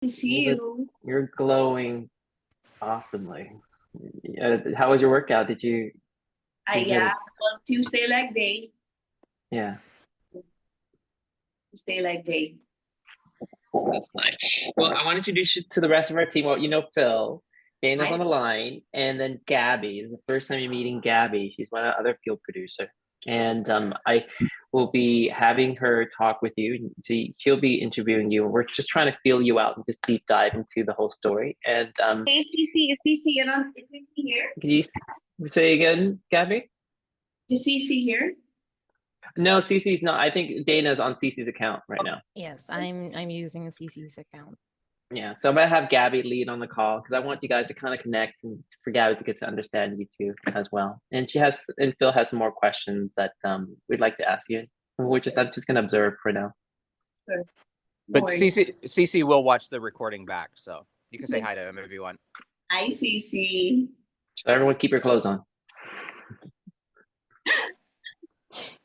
To see you. You're glowing awesomely. How was your workout? I Did you yeah. get Well, Tuesday leg day. yeah, Tuesday leg day. that's nice. Well, I want to introduce you to the rest of our team. Well, you know Phil, Dana's I on the line, and then Gabby. This is the first time you're meeting Gabby. She's one of the other field producer. And I will be having her talk with you. She'll be interviewing you. We're just trying to feel you out and just deep dive into the whole story. And Hey, CC, is CC in on? Is CC here? can you say again, Gabby? Is CC here? No, Cece's not. I think Dana's on Cece's account right now. Yes, I'm using Cece's account. Yeah, so I'm gonna have Gabby lead on the call because I want you guys to kind of connect and for Gabby to get to understand you two as well. And Phil has some more questions that we'd like to ask you. I'm just gonna observe for now. Sure. No But worries. CC will watch the recording back, so you can say hi to him if you want. Hi, CC. So everyone, keep your clothes on.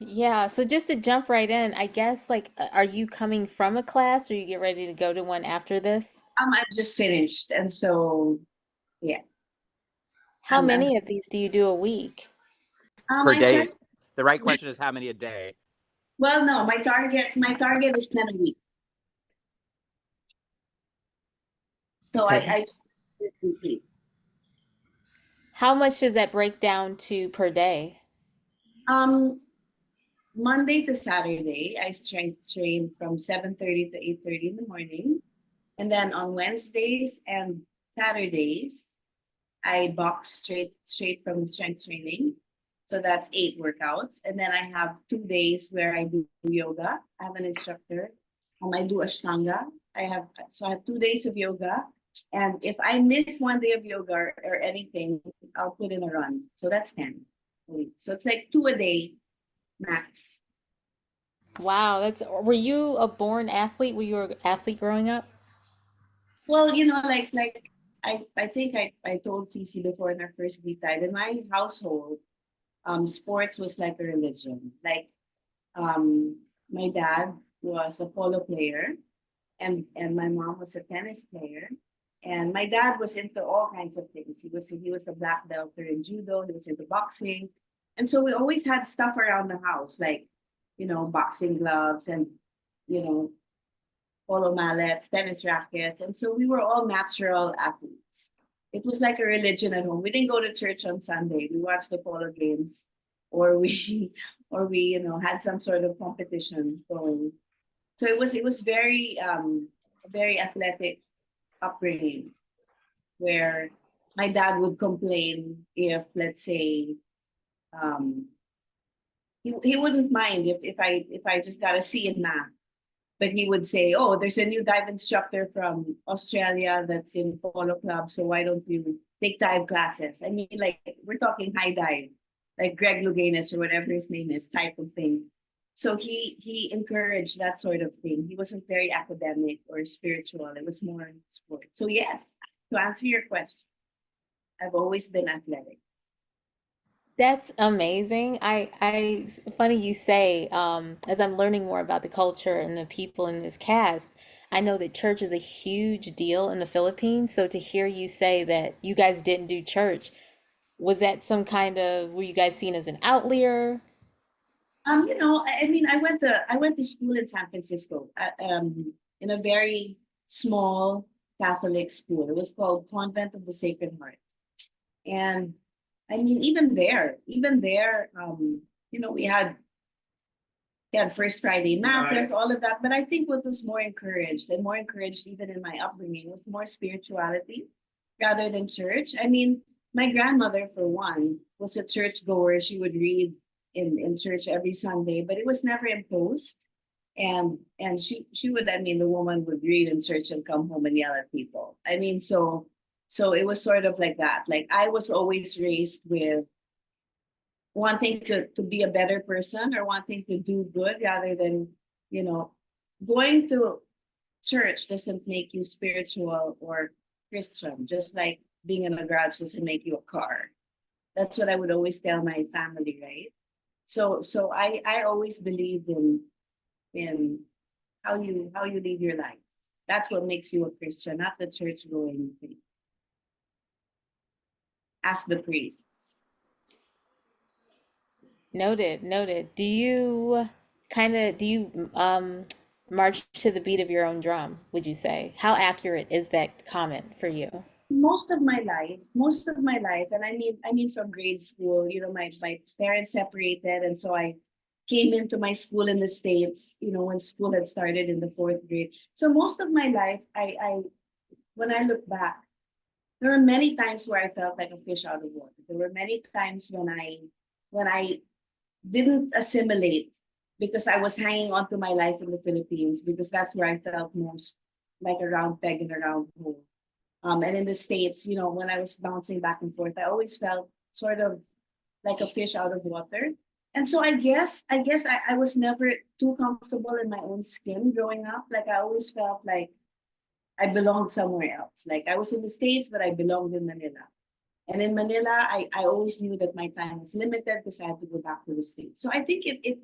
Yeah, so just to jump right in, I guess like are you coming from a class or you get ready to go to one after this? I just finished, and so yeah. How I'm many of these do you do a week? Per I try. day. The right question is how many a day? Well, no, my target is 10 a week. So Okay. I weekly. How much does that break down to per day? Um, Monday to Saturday, I strength train from 7:30 to 8:30 in the morning. And then on Wednesdays and Saturdays, I box straight from strength training. So that's 8 workouts. And then I have 2 days where I do yoga. I have an instructor. I do Ashtanga. I have 2 days of yoga. And if I miss one day of yoga or anything, I'll put in a run. So that's 10 a week. So it's like 2 a day max. Wow, were you a born athlete? Were you an athlete growing up? Well, like I think I told Cici before in our first deep dive, in my household, sports was like a religion. Like my dad was a polo player and my mom was a tennis player. And my dad was into all kinds of things. He was a black belt in judo, he was into boxing. And so we always had stuff around the house, like, boxing gloves and, you know, polo mallets, tennis rackets. And so we were all natural athletes. It was like a religion at home. We didn't go to church on Sunday. We watched the polo games or we or we, had some sort of competition going. So it was very athletic upbringing where my dad would complain if, let's say, um, he wouldn't mind if I just got a C in math, but he would say, "Oh, there's a new dive instructor from Australia that's in polo club, so why don't you take dive classes?" I mean, like we're talking high dive, like Greg Louganis or whatever his name is, type of thing. So he encouraged that sort of thing. He wasn't very academic or spiritual. It was more sport. So yes, to answer your question, I've always been athletic. That's amazing. Funny you say, as I'm learning more about the culture and the people in this cast, I know that church is a huge deal in the Philippines. So to hear you say that you guys didn't do church, was that were you guys seen as an outlier? I mean, I went to school in San Francisco, in a very small Catholic school. It was called Convent of the Sacred Heart, and I mean, even there, we had First Friday masses, all of that. But I think what was more encouraged, and more encouraged even in my upbringing, was more spirituality rather than church. I mean, my grandmother, for one, was a church goer. She would read in church every Sunday, but it was never imposed. And she would, I mean, the woman would read in church and come home and yell at people. I mean, so it was sort of like that. Like I was always raised with wanting to be a better person or wanting to do good rather than, you know, going to church doesn't make you spiritual or Christian, just like being in a garage doesn't make you a car. That's what I would always tell my family, right? So I always believed in how you live your life. That's what makes you a Christian, not the church going thing. Ask the priests. Noted, noted. Do you march to the beat of your own drum, would you say? How accurate is that comment for you? Most of my life, and I mean from grade school, my parents separated, and so I came into my school in the States, when school had started in the fourth grade. So most of my life, I when I look back, there were many times where I felt like a fish out of water. There were many times when I didn't assimilate because I was hanging on to my life in the Philippines because that's where I felt most like a round peg in a round hole. And in the States, when I was bouncing back and forth, I always felt sort of like a fish out of water. And so I was never too comfortable in my own skin growing up. Like I always felt like I belonged somewhere else. Like I was in the States, but I belonged in Manila. And in Manila, I always knew that my time was limited because I had to go back to the States. So I think it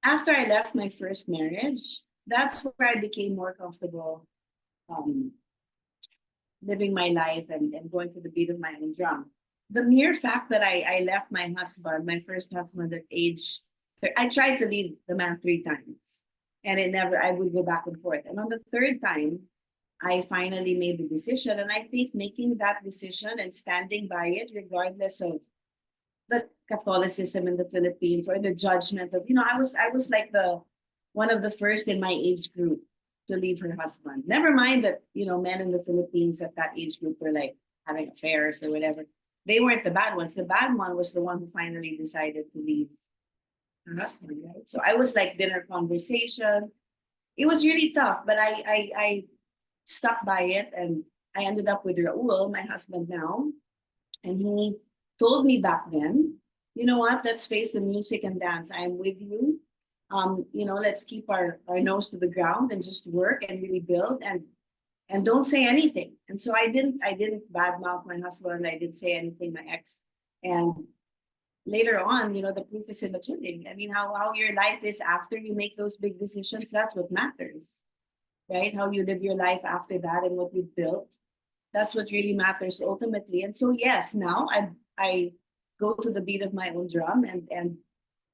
after I left my first marriage, that's where I became more comfortable um, living my life and going to the beat of my own drum. The mere fact that I left my husband, my first husband at age, I tried to leave the man 3 times and I would go back and forth. And on the third time, I finally made the decision. And I think making that decision and standing by it, regardless of the Catholicism in the Philippines or the judgment of, I was like one of the first in my age group to leave her husband. Never mind that, men in the Philippines at that age group were like having affairs or whatever. They weren't the bad ones. The bad one was the one who finally decided to leave her husband, right? So I was like dinner conversation. It was really tough, but I stuck by it and I ended up with Raul, my husband now. And he told me back then, you know what, let's face the music and dance. I'm with you. Let's keep our nose to the ground and just work and really build and don't say anything. And so I didn't badmouth my husband. I didn't say anything, my ex. And later on, the proof is in the pudding. I mean, how your life is after you make those big decisions, that's what matters, right? How you live your life after that and what you've built. That's what really matters ultimately. And so yes, now I go to the beat of my own drum and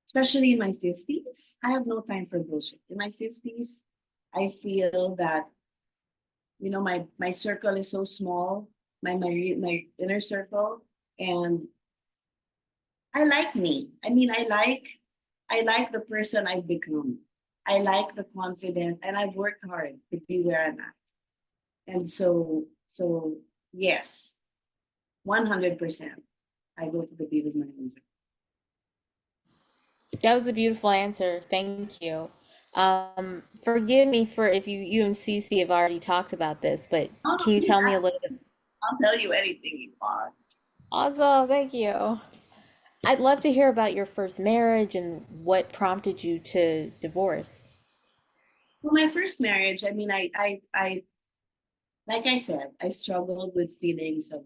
especially in my 50s, I have no time for bullshit. In my 50s, I feel that my circle is so small, my inner circle, and I like me. I mean, I like the person I've become. I like the confident, and I've worked hard to be where I'm at. And so yes, 100%. I go to the beat of my own drum. That was a beautiful answer. Thank you. Forgive me for if you and Cece have already talked about this, but No, no, can you please tell me a ask. little bit? I'll tell you anything you want. Awesome, thank you. I'd love to hear about your first marriage and what prompted you to divorce. Well, my first marriage, I mean, I like I said, I struggled with feelings of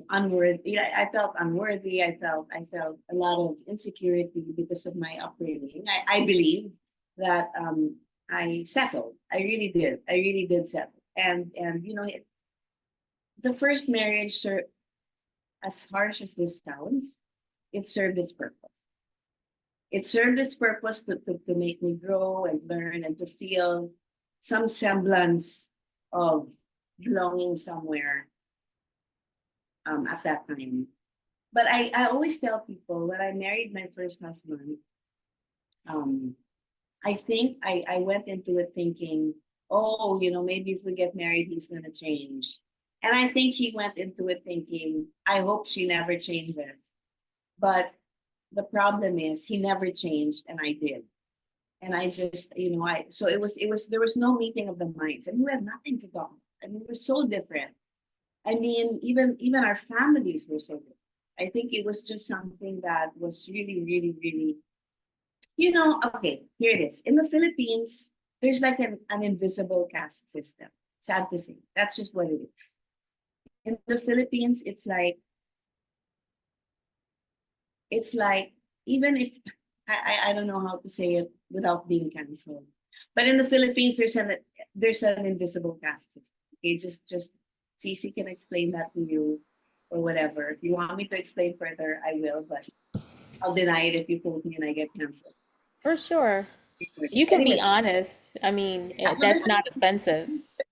unworthy. I felt unworthy. I felt a lot of insecurity because of my upbringing. I believe that I settled. I really did. I really did settle. And the first marriage, as harsh as this sounds, it served its purpose. It served its purpose to make me grow and learn and to feel some semblance of belonging somewhere at that time. But I always tell people when I married my first husband, um, I think I went into it thinking, oh, maybe if we get married, he's going to change. And I think he went into it thinking, I hope she never changes. But the problem is he never changed and I did. And I just, so there was no meeting of the minds and we had nothing to talk. I mean, it was so different. I mean, even our families were so different. I think it was just something that was really, really, really, okay, here it is. In the Philippines, there's like an invisible caste system. Sad to say. That's just what it is. In the Philippines, it's like even if I don't know how to say it without being canceled. But in the Philippines, there's there's an invisible caste system. Okay, just Cece can explain that to you or whatever. If you want me to explain further, I will, but I'll deny it if you quote me and I get canceled. For sure. You can be Anyway, honest. I mean, yeah, so that's not offensive.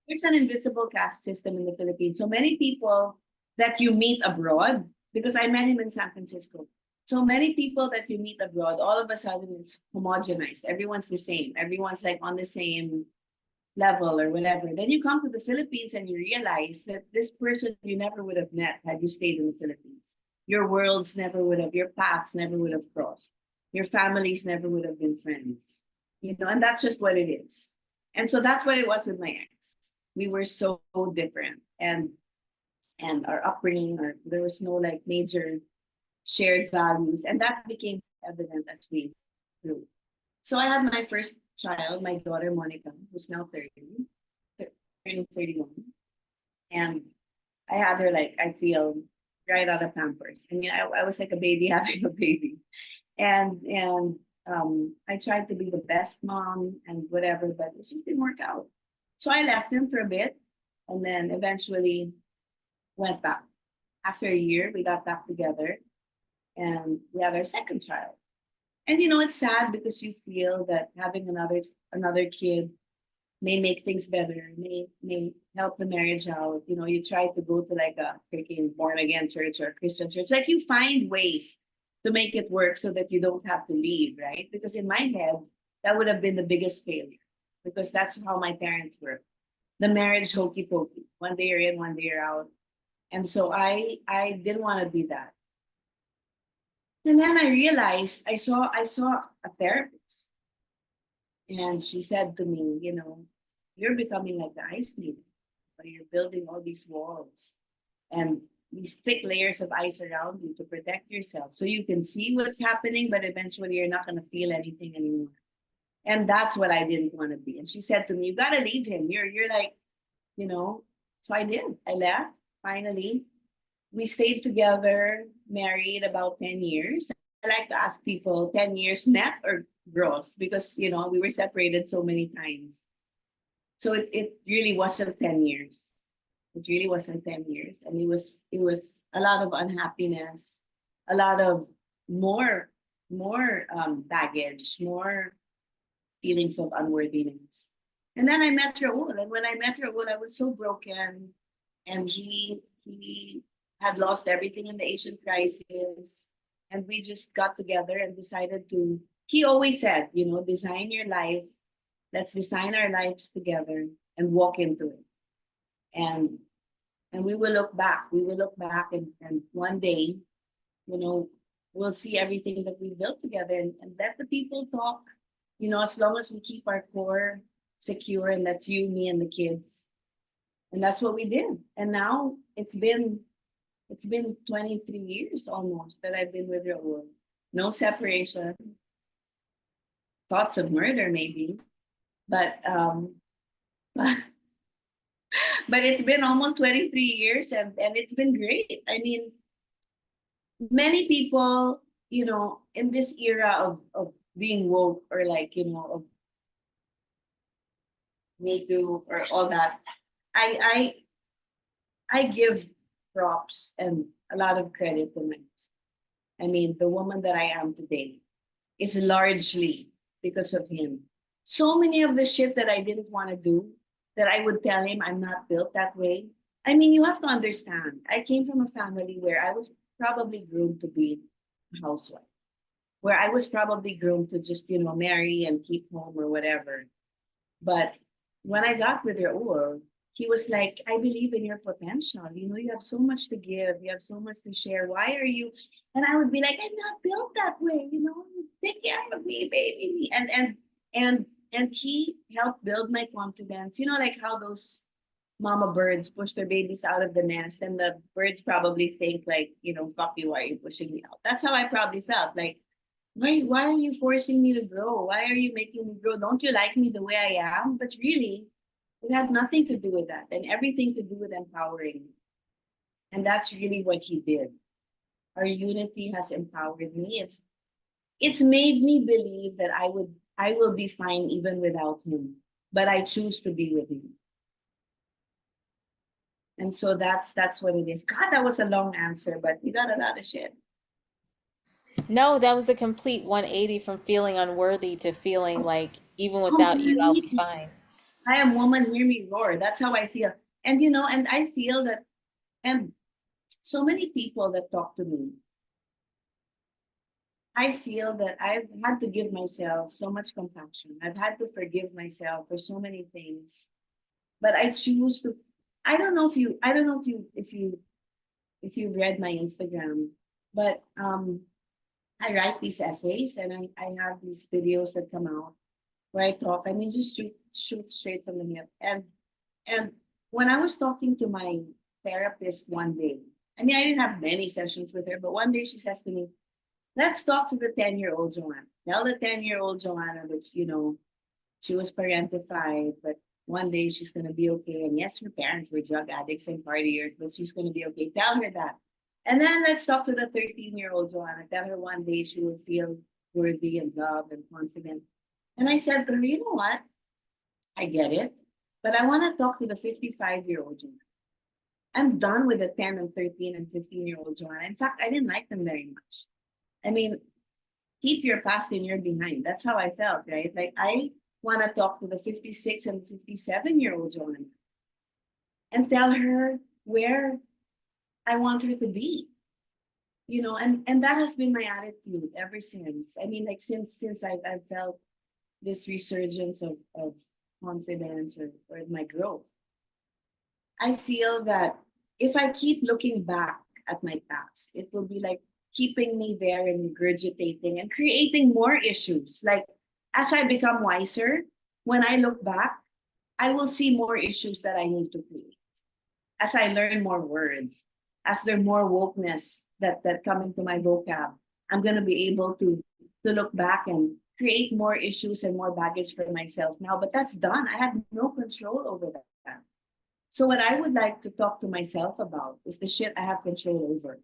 there's an invisible caste system in the Philippines. So many people that you meet abroad, because I met him in San Francisco. So many people that you meet abroad, all of a sudden it's homogenized. Everyone's the same. Everyone's like on the same level or whatever. Then you come to the Philippines and you realize that this person you never would have met had you stayed in the Philippines. Your worlds never would have, your paths never would have crossed. Your families never would have been friends. You know, and that's just what it is. And so that's what it was with my ex. We were so different. And our upbringing, there was no like major shared values. And that became evident as we grew. So I had my first child, my daughter Monica, who's now 30, turning 31. And I had her like, I feel right out of Pampers. I mean, I was like a baby having a baby. And I tried to be the best mom and whatever, but it just didn't work out. So I left him for a bit and then eventually went back. After a year, we got back together and we had our second child. And you know, it's sad because you feel that having another kid may make things better, may help the marriage out. You know, you try to go to like a freaking born again church or a Christian church. Like you find ways to make it work so that you don't have to leave, right? Because in my head, that would have been the biggest failure because that's how my parents were. The marriage hokey pokey. One day you're in, one day you're out. And so I didn't want to be that. And then I realized I saw a therapist. And she said to me, you know, you're becoming like the ice maiden. You're building all these walls and these thick layers of ice around you to protect yourself. So you can see what's happening, but eventually you're not going to feel anything anymore. And that's what I didn't want to be. And she said to me, you got to leave him. You're like, you know, so I did. I left finally. We stayed together, married about 10 years. I like to ask people 10 years net or gross because, you know, we were separated so many times. So it really wasn't 10 years. It really wasn't 10 years. And it was a lot of unhappiness, a lot of more baggage, more feelings of unworthiness. And then I met Raul. And when I met Raul, I was so broken. And he had lost everything in the Asian crisis. And we just got together and decided to, he always said, you know, design your life. Let's design our lives together and walk into it. And we will look back. We will look back and one day, you know, we'll see everything that we built together and let the people talk, you know, as long as we keep our core secure and that's you, me, and the kids. And that's what we did. And now it's been 23 years almost that I've been with Raul. No separation. Thoughts of murder maybe. But but it's been almost 23 years and it's been great. I mean, many people, you know, in this era of being woke or like, you know, of Me Too or all that, I give props and a lot of credit to myself. I mean, the woman that I am today is largely because of him. So many of the shit that I didn't want to do, that I would tell him I'm not built that way. I mean, you have to understand, I came from a family where I was probably groomed to be a housewife, where I was probably groomed to just, you know, marry and keep home or whatever. But when I got with Raul, he was like, I believe in your potential. You know, you have so much to give. You have so much to share. Why are you? And I would be like, I'm not built that way. You know, take care of me, baby. And he helped build my confidence. You know, like how those mama birds push their babies out of the nest, and the birds probably think like, you know, fuck you, why are you pushing me out? That's how I probably felt. Like, why are you forcing me to grow? Why are you making me grow? Don't you like me the way I am? But really, it had nothing to do with that and everything to do with empowering me. And that's really what he did. Our unity has empowered me. It's made me believe that I will be fine even without him. but I choose to be with him. And so that's what it is. God, that was a long answer, but you got a lot of shit. No, that was a complete 180 from feeling unworthy to feeling like even without you, I'll be Completely. fine. I am woman, hear me roar. That's how I feel. And and I feel that, and so many people that talk to me, I feel that I've had to give myself so much compassion. I've had to forgive myself for so many things. But I choose to, I don't know if you read my Instagram, but I write these essays and I have these videos that come out where I talk. I mean, just shoot straight from the hip. And when I was talking to my therapist one day, I mean, I didn't have many sessions with her, but one day she says to me, let's talk to the 10-year-old Joanna. Tell the 10-year-old Joanna that, she was parentified, but one day she's going to be okay. And yes, her parents were drug addicts and partiers, but she's going to be okay. Tell her that. And then let's talk to the 13-year-old Joanna. Tell her one day she will feel worthy and loved and confident. And I said to her, you know what? I get it, but I want to talk to the 55-year-old Joanna. I'm done with the 10 and 13 and 15-year-old Joanna. In fact, I didn't like them very much. I mean, keep your past in your behind. That's how I felt, right? Like I want to talk to the 56 and 57-year-old Joanna and tell her where I want her to be. And that has been my attitude ever since. I mean, like since I've felt this resurgence of confidence or my growth. I feel that if I keep looking back at my past, it will be like keeping me there and regurgitating and creating more issues. Like as I become wiser, when I look back, I will see more issues that I need to create. As I learn more words, as there more wokeness that come into my vocab, I'm gonna be able to look back and create more issues and more baggage for myself now. But that's done. I have no control over that. So what I would like to talk to myself about is the shit I have control over.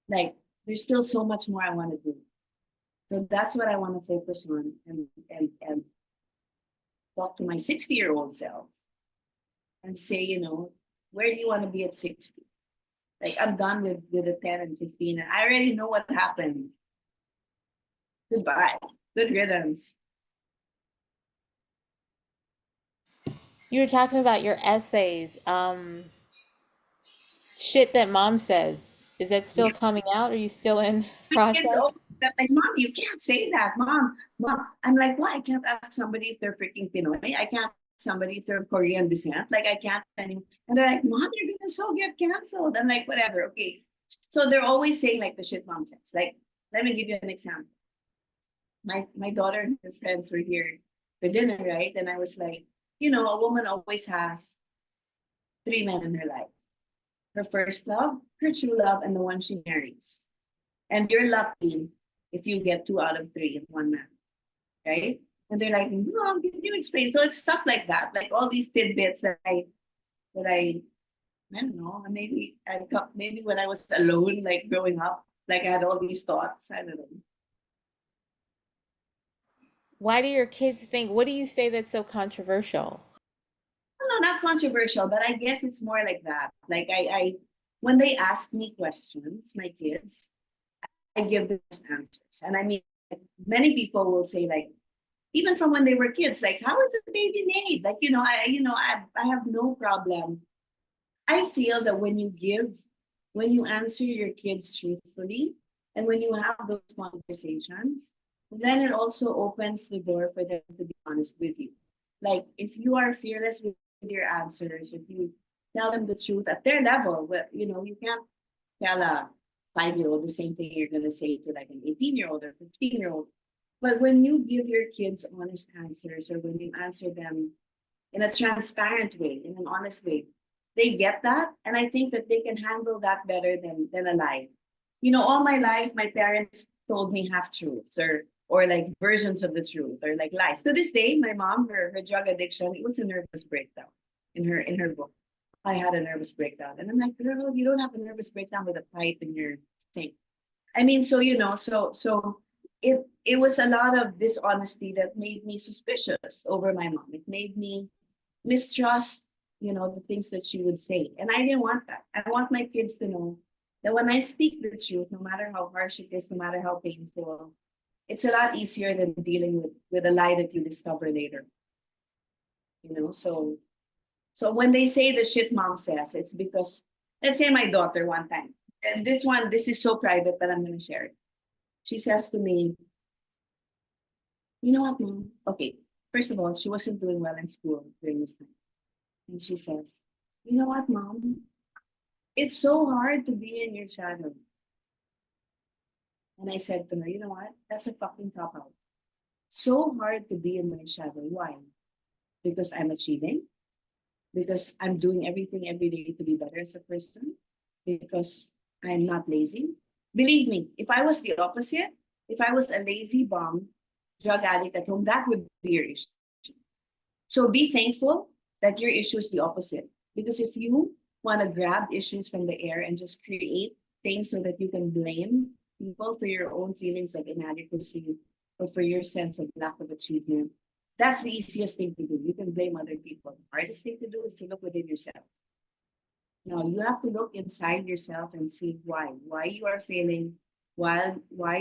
Like there's still so much more I want to do. So that's what I want to focus on and talk to my 60-year-old self and say, where do you want to be at 60? Like I'm done with the 10 and 15 and I already know what happened. Goodbye. Good riddance. You were talking about your essays. Shit that mom says. Is that still coming out? Are you still in process? Kids always that like, Mom, you can't say that. Mom. I'm like, why? I can't ask somebody if they're freaking Pinoy. I can't ask somebody if they're of Korean descent. Like I can't anymore. And they're like, Mom, you're gonna so get canceled. I'm like, whatever, okay. So they're always saying like the shit mom says. Like, let me give you an example. My daughter and her friends were here for dinner, right? And I was like, a woman always has 3 men in her life. Her first love, her true love, and the one she marries. And you're lucky if you get 2 out of 3 in one man, right? And they're like, Mom, can you explain? So it's stuff like that, like all these tidbits that I don't know, maybe when I was alone, like growing up, like I had all these thoughts. I don't know. Why do your kids think, what do you say that's so controversial? No, not controversial, but I guess it's more like that. Like I when they ask me questions, my kids, I give them answers. And I mean, many people will say like, even from when they were kids, like, how is a baby made? Like, I have no problem. I feel that when you answer your kids truthfully, and when you have those conversations, then it also opens the door for them to be honest with you. Like, if you are fearless with your answers, if you tell them the truth at their level, you can't tell a 5-year-old the same thing you're going to say to like an 18-year-old or 15-year-old. But when you give your kids honest answers, or when you answer them in a transparent way, in an honest way, they get that. And I think that they can handle that better than a lie. All my life, my parents told me half truths or like versions of the truth or like lies. To this day, my mom, her drug addiction, it was a nervous breakdown in her book. I had a nervous breakdown. And I'm like, girl, you don't have a nervous breakdown with a pipe in your sink. I mean, so it was a lot of dishonesty that made me suspicious over my mom. It made me mistrust, the things that she would say. And I didn't want that. I want my kids to know that when I speak the truth, no matter how harsh it is, no matter how painful, it's a lot easier than dealing with a lie that you discover later. So when they say the shit mom says, it's because, let's say my daughter one time, and this is so private, but I'm going to share it. She says to me, you know what, mom? Okay, first of all, she wasn't doing well in school during this time. And she says, you know what, mom? It's so hard to be in your shadow. And I said to her, you know what? That's a fucking cop out. So hard to be in my shadow. Why? Because I'm achieving, because I'm doing everything every day to be better as a person, because I'm not lazy. Believe me, if I was the opposite, if I was a lazy bum, drug addict at home, that would be your issue. So be thankful that your issue is the opposite. Because if you want to grab issues from the air and just create things so that you can blame people for your own feelings of inadequacy or for your sense of lack of achievement, that's the easiest thing to do. You can blame other people. The hardest thing to do is to look within yourself. Now, you have to look inside yourself and see why you are failing, why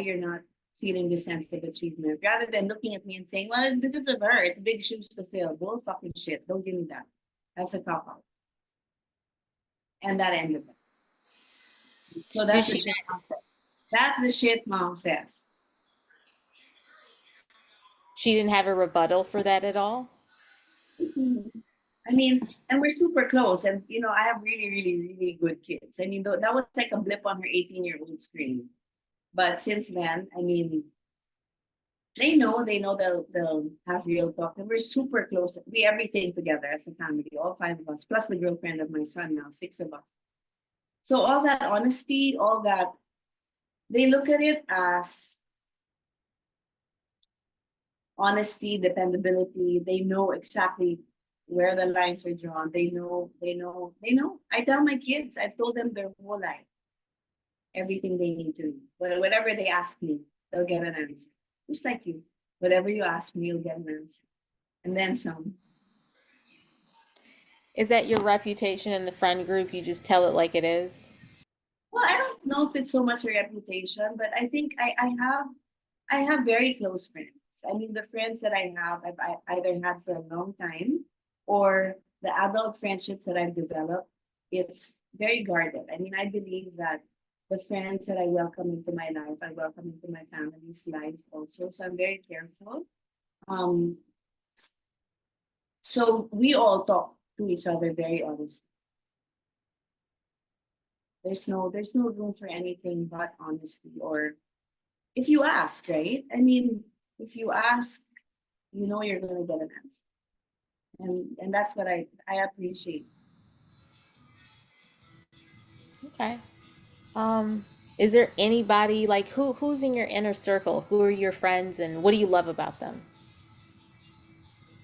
you're not feeling the sense of achievement, rather than looking at me and saying, well, it's because of her. It's big shoes to fill. Bull fucking shit. Don't give me that. That's a cop out. And that ended it. So that's the shit mom says. That's the shit mom says. She didn't have a rebuttal for that at all? I mean, and we're super close. And, I have really, really, really good kids. I mean, that was like a blip on her 18-year-old screen. But since then, I mean, they know they'll have real talk. And we're super close. We everything together as a family, all 5 of us, plus the girlfriend of my son now, 6 of us. So all that honesty, all that, they look at it as honesty, dependability. They know exactly where the lines are drawn. They know. I tell my kids, I've told them their whole life, everything they need to know. Whatever they ask me, they'll get an answer. Just like you. Whatever you ask me, you'll get an answer. And then some. Is that your reputation in the friend group? You just tell it like it is? Well, I don't know if it's so much a reputation, but I think I have very close friends. I mean, the friends that I have, I've either had for a long time, or the adult friendships that I've developed, it's very guarded. I mean, I believe that the friends that I welcome into my life, I welcome into my family's life also. So I'm very careful. So we all talk to each other very honestly. There's no room for anything but honesty. Or if you ask, right? I mean, if you ask, you're gonna get an answer. And that's what I appreciate. Okay. Is there anybody like who's in your inner circle? Who are your friends and what do you love about them?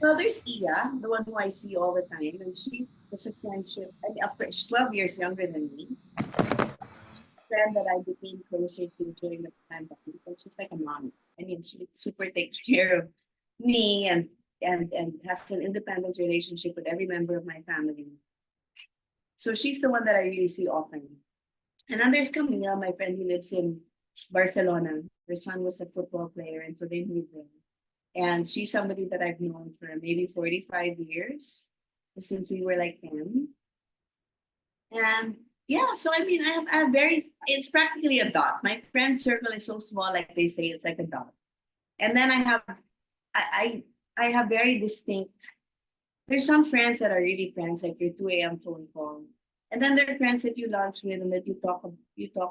Well, there's Iya, the one who I see all the time, and she was a friendship. I mean, of course, she's 12 years younger than me. Friend that I became closer to during the pandemic, because she's like a mom. I mean, she super takes care of me and has an independent relationship with every member of my family. So she's the one that I really see often. And then there's Camila, my friend who lives in Barcelona. Her son was a football player, and so they moved there. And she's somebody that I've known for maybe 45 years, since we were like 10. And yeah, so I mean, I have it's practically a dot. My friend circle is so small, like they say, it's like a dot. And then I have very distinct, there's some friends that are really friends, like your 2 a.m. phone call. And then there are friends that you lunch with and that you talk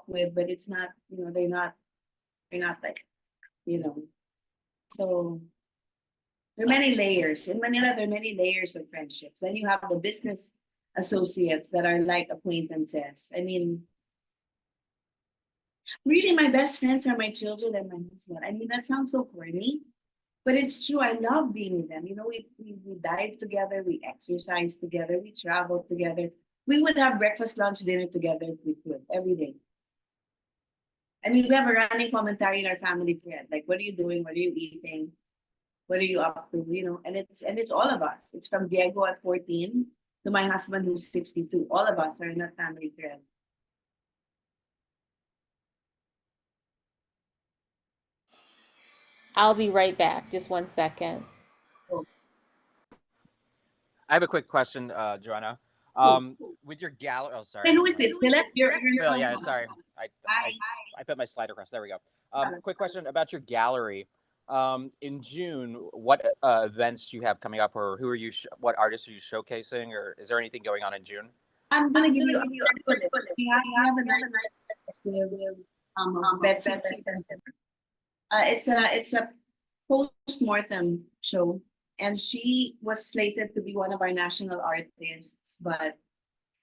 with, but it's not, they're not like, you know. So there are many layers. In Manila, there are many layers of friendships. Then you have the business associates that are like acquaintances. I mean, really, my best friends are my children and my husband. I mean, that sounds so corny, but it's true. I love being with them. We dive together, we exercise together, we travel together. We would have breakfast, lunch, dinner together if we could, every day. I mean, we have a running commentary in our family thread. Like, what are you doing? What are you eating? What are you up to? You know, and it's all of us. It's from Diego at 14 to my husband who's 62. All of us are in that family thread. I'll be right back. Just 1 second. So, I have a quick question, Joanna. cool. With your gallery, oh, sorry. Hey, who is it? Philip? You're your Phil, own yeah, host. sorry. Hi. I put my slide across. There we go. Hello. Quick question about your gallery. In June, what events do you have coming up, or who are you? What artists are you showcasing, or is there anything going on in June? I'm gonna give you a quick list. We have a nice perspective of Betsy. It's a post-mortem show, and she was slated to be one of our national artists, but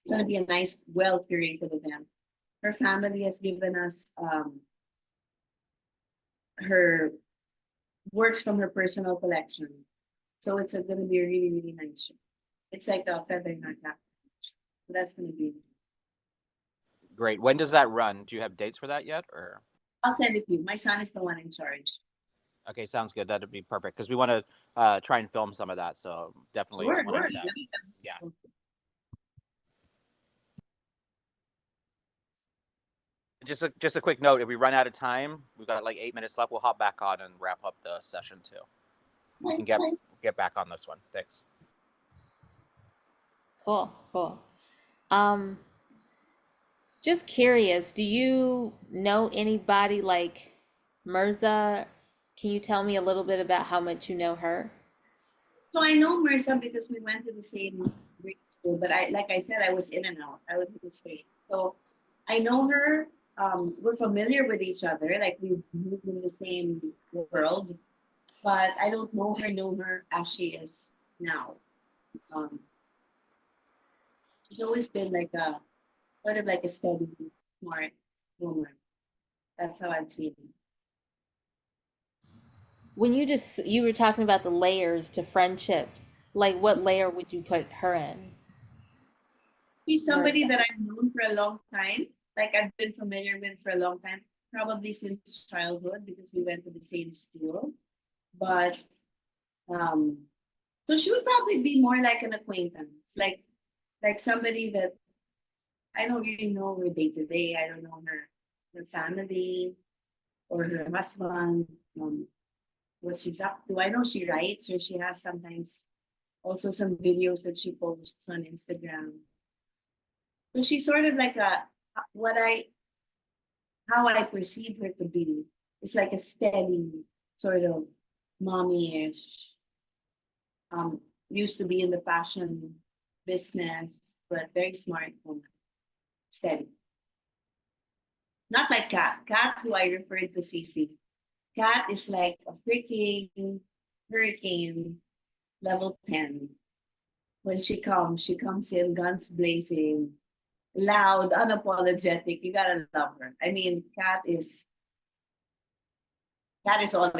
it's gonna be a nice, well-curated event. Her family has given us her works from her personal collection, so it's gonna be a really, really nice show. It's like a feather in our cap. So that's gonna be. Great. When does that run? Do you have dates for that yet, or? I'll send it to you. My son is the one in charge. Okay, sounds good. That'd be perfect because we want to try and film some of that. So definitely Sure, want to sure. do that. Yeah. Just a quick note. If we run out of time, we've got like 8 minutes left. We'll hop back on and wrap up the session too. We can get back on this one. Thanks. Cool, cool. Um, just curious, do you know anybody like Mirza? Can you tell me a little bit about how much you know her? So I know Marissa because we went to the same grade school, but like I said, I was in and out. I was in the state. So I know her. We're familiar with each other, like we moved in the same world, but I don't know her as she is now. Um, she's always been like a sort of like a steady, smart woman. That's how I've seen her. When you were talking about the layers to friendships, like what layer would you put her in? She's somebody that I've known for a long time. Like I've been familiar with for a long time, probably since childhood because we went to the same school. But um, so she would probably be more like an acquaintance, like somebody that I don't really know her day to day. I don't know her family or her husband, what she's up to. I know she writes or she has sometimes also some videos that she posts on Instagram. So she's sort of like a what I how I perceive her to be. It's like a steady sort of mommy-ish. Used to be in the fashion business, but very smart woman, steady. Not like Kat. Kat, who I referred to CC. Kat is like a freaking hurricane level 10. When she comes in guns blazing, loud, unapologetic. You gotta love her. I mean, Kat is all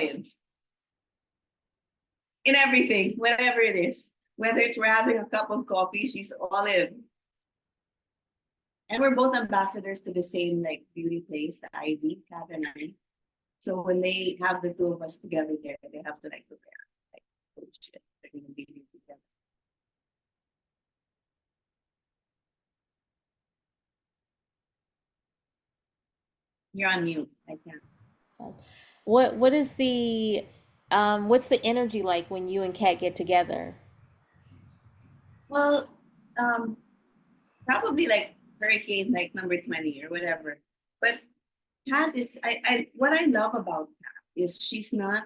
in everything, whatever it is. Whether it's we're having a cup of coffee, she's all in. And we're both ambassadors to the same like beauty place, the Ivy, Kat and I. So when they have the two of us together there, they have to like prepare. Like, oh shit, they're gonna be here together. You're on mute. I can't. So, what is the what's the energy like when you and Kat get together? Well, um, probably like hurricane like number 20 or whatever. But Kat is I what I love about Kat is she's not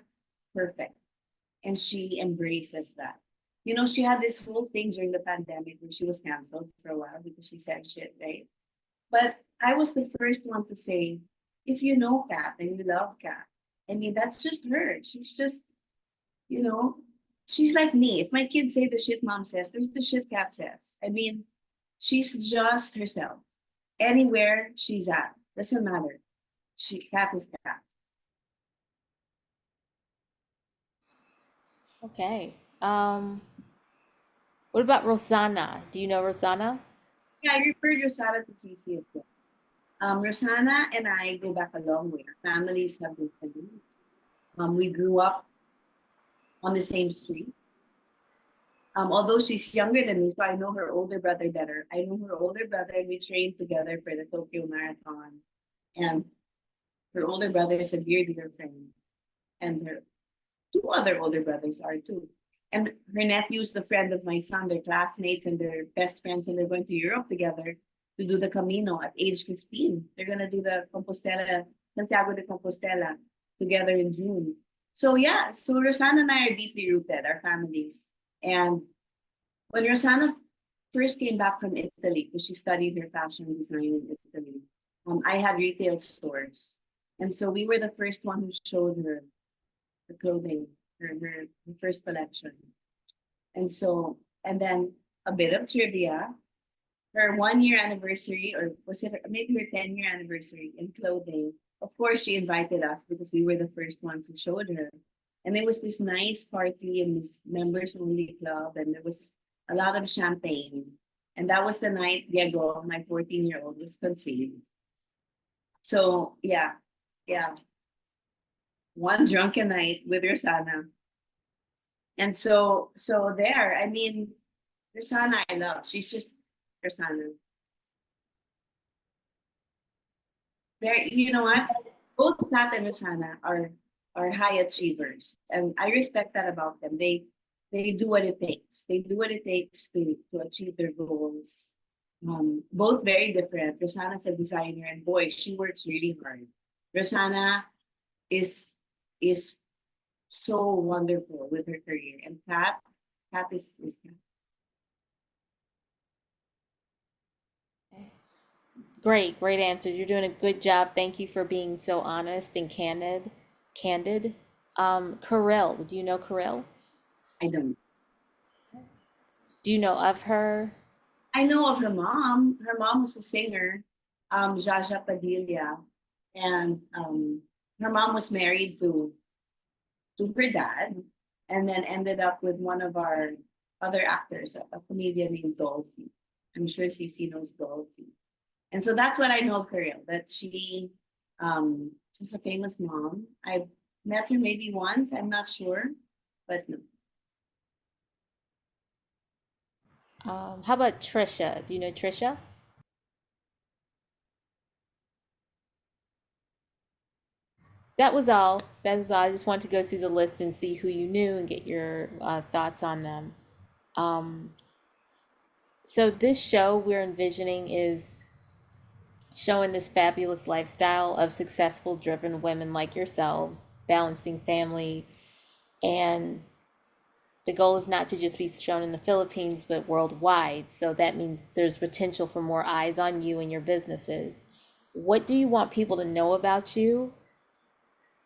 perfect and she embraces that. You know, she had this whole thing during the pandemic when she was canceled for a while because she said shit, right? But I was the first one to say, if you know Kat and you love Kat, I mean, that's just her. She's just, you know, she's like me. If my kids say the shit mom says, there's the shit Kat says. I mean, she's just herself. Anywhere she's at, doesn't matter. Kat is Kat. Okay. What about Rosanna? Do you know Rosanna? Yeah, I referred your Sarah to CC as well. Rosanna and I go back a long way. Our families have been friends. We grew up on the same street. Although she's younger than me, so I know her older brother better. I know her older brother, and we trained together for the Tokyo Marathon. And her older brother is a dear, dear friend. And her two other older brothers are too. And her nephew's the friend of my son. They're classmates and they're best friends, and they're going to Europe together to do the Camino at age 15. They're going to do the Compostela, Santiago de Compostela together in June. So yeah, so Rosanna and I are deeply rooted, our families. And when Rosanna first came back from Italy, because she studied her fashion design in Italy, I had retail stores. And so we were the first one who showed her the clothing, her first collection. And so, and then a bit of trivia, her 1 year anniversary, or was it maybe her 10 year anniversary in clothing, of course she invited us because we were the first ones who showed her. And there was this nice party in this members only club, and there was a lot of champagne. And that was the night Diego, my 14-year-old, was conceived. So yeah, yeah. One drunken night with Rosanna. And so there, I mean, Rosanna I love. She's just Rosanna. There, you know what? Both Pat and Rosanna are high achievers. And I respect that about them. They do what it takes. They do what it takes to achieve their goals. Both very different. Rosanna's a designer, and boy, she works really hard. Rosanna is is so wonderful with her career. And Pat is Great answers. You're doing a good job. Thank you for being so honest and candid. Carell, do you know Carell? I don't. Do you know of her? I know of her mom. Her mom was a singer, Jaja Padilla, and her mom was married to her dad, and then ended up with one of our other actors, a comedian named Dolphy. I'm sure Cece knows Dolphy. And so that's what I know of Carell, that she's a famous mom. I've met her maybe once, I'm not sure, but no. How about Trisha? Do you know Trisha? That was all. That was all. I just wanted to go through the list and see who you knew and get your thoughts on them. Um, so this show we're envisioning is showing this fabulous lifestyle of successful, driven women like yourselves, balancing family, and the goal is not to just be shown in the Philippines, but worldwide. So that means there's potential for more eyes on you and your businesses. What do you want people to know about you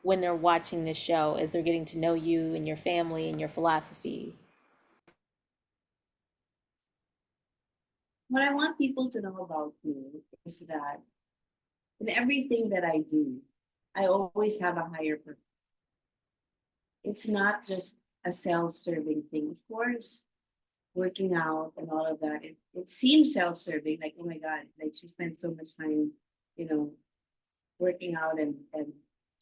when they're watching this show, as they're getting to know you and your family and your philosophy? What I want people to know about me is that in everything that I do, I always have a higher purpose. It's not just a self-serving thing. Of course, working out and all of that, it seems self-serving, like, oh my God, like she spends so much time, you know, working out and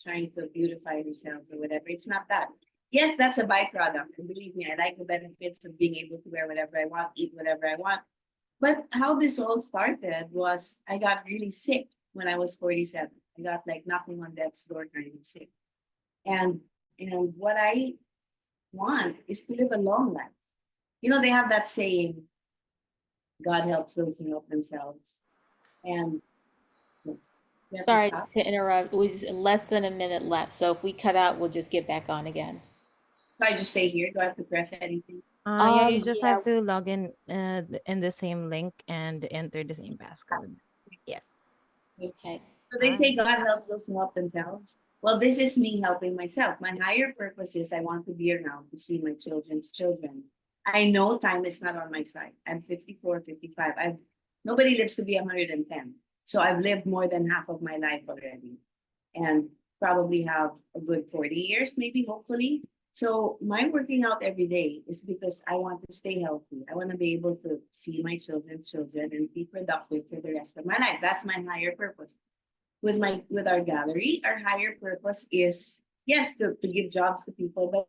trying to beautify herself or whatever. It's not that. Yes, that's a byproduct. And believe me, I like the benefits of being able to wear whatever I want, eat whatever I want. But how this all started was I got really sick when I was 47. I got like knocking on death's door kind of sick. And what I want is to live a long life. You know, they have that saying, God helps those who help themselves. And yes, we have to Sorry stop. to interrupt. It was less than a minute left. So if we cut out, we'll just get back on again. So I just stay here. Do I have to press anything? Yeah, you just Yeah. have to log in the same link and enter the same passcode. Yes. Okay. So they All say right. God helps those who help themselves. Well, this is me helping myself. My higher purpose is I want to be around to see my children's children. I know time is not on my side. I'm 54, 55. Nobody lives to be 110. So I've lived more than half of my life already, and probably have a good 40 years, maybe, hopefully. So my working out every day is because I want to stay healthy. I want to be able to see my children and be productive for the rest of my life. That's my higher purpose. With our gallery, our higher purpose is yes to give jobs to people, but